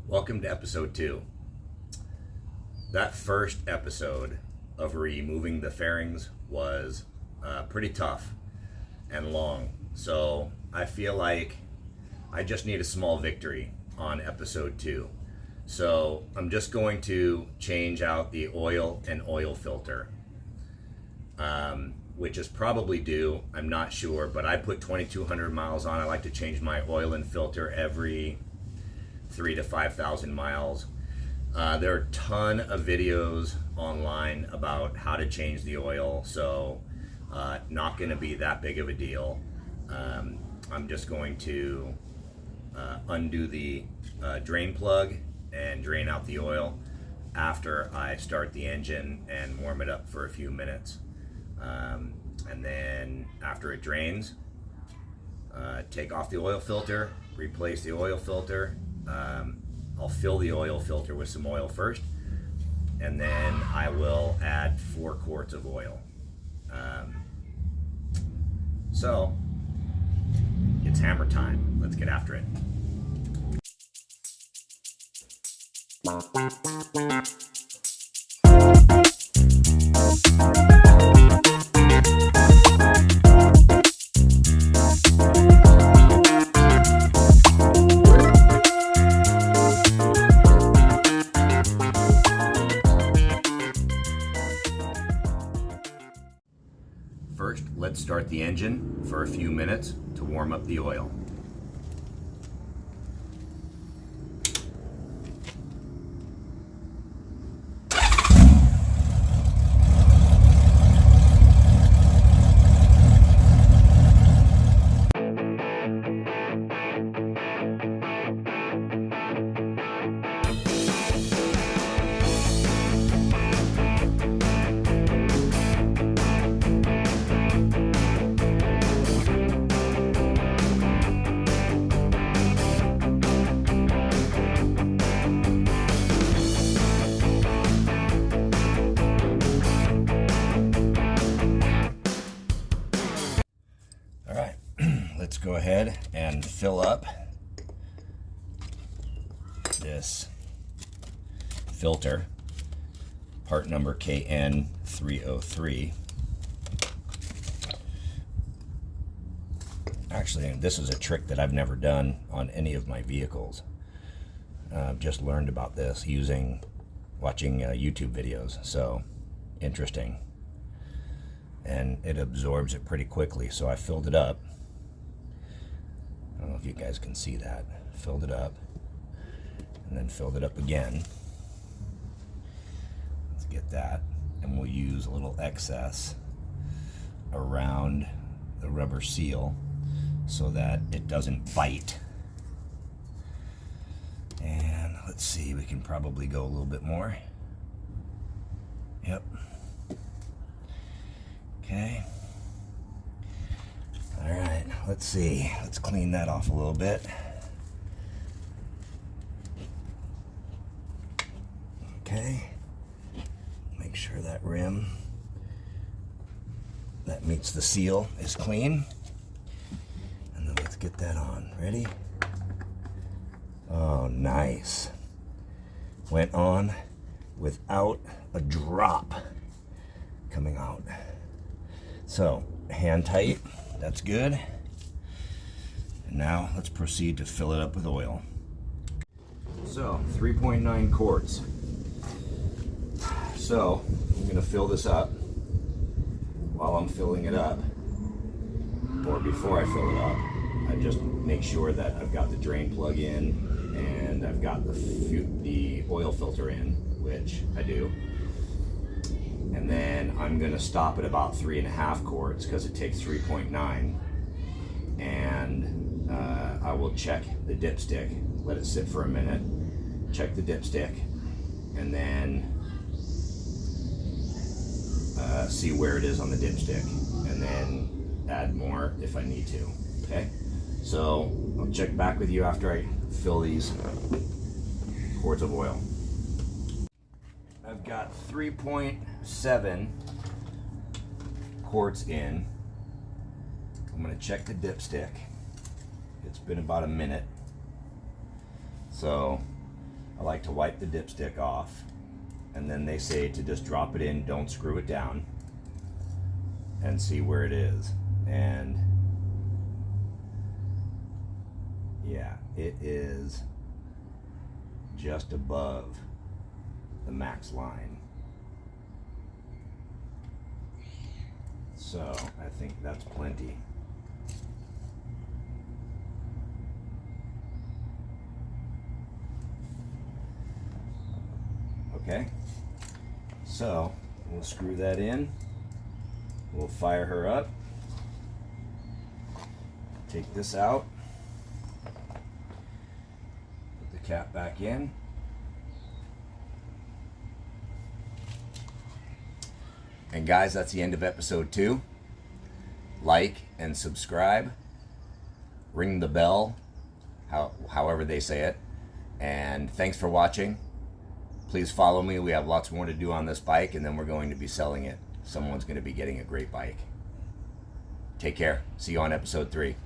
Welcome to episode 2. That first episode of removing the fairings was pretty tough and long, so I feel like I just need a small victory on episode 2. So I'm just going to change out the oil and oil filter, which is probably due, I'm not sure, but I put 2,200 miles on. I like to change my oil and filter every 3,000 to 5,000 miles. There are a ton of videos online about how to change the oil, so not going to be that big of a deal. I'm just going to undo the drain plug and drain out the oil after I start the engine and warm it up for a few minutes. And then after it drains, take off the oil filter, replace the oil filter. I'll fill the oil filter with some oil first, and then I will add 4 quarts of oil. So it's hammer time. Let's get after it. First, let's start the engine for a few minutes to warm up the oil. Let's go ahead and fill up this filter, part number KN303. Actually, this is a trick that I've never done on any of my vehicles. I've just learned about this watching YouTube videos, so interesting. And it absorbs it pretty quickly, so I filled it up. I don't know if you guys can see that. Filled it up and then filled it up again. Let's get that, and we'll use a little excess around the rubber seal so that it doesn't bite. And let's see, we can probably go a little bit more. Yep. Okay. All right, let's see. Let's clean that off a little bit. Okay. Make sure that rim that meets the seal is clean. And then let's get that on. Ready? Oh, nice. Went on without a drop coming out. So, hand tight. That's good. And now let's proceed to fill it up with oil. So 3.9 quarts. So I'm going to fill this up. While I'm filling it up, or before I fill it up, I just make sure that I've got the drain plug in and I've got the oil filter in, which I do. And then I'm going to stop at about 3.5 quarts because it takes 3.9, and I will check the dipstick, let it sit for a minute, check the dipstick, and then see where it is on the dipstick, and then add more if I need to. Okay, so I'll check back with you after I fill these quarts of oil. I've got 3.7 quarts in. I'm going to check the dipstick. It's been about a minute. So I like to wipe the dipstick off, and then they say to just drop it in, don't screw it down, and see where it is. And yeah, it is just above the max line. So I think that's plenty. Okay, so we'll screw that in. We'll fire her up. Take this out. Put the cap back in. And guys, that's the end of episode 2. Like and subscribe. Ring the bell, however they say it. And thanks for watching. Please follow me. We have lots more to do on this bike, and then we're going to be selling it. Someone's going to be getting a great bike. Take care. See you on episode 3.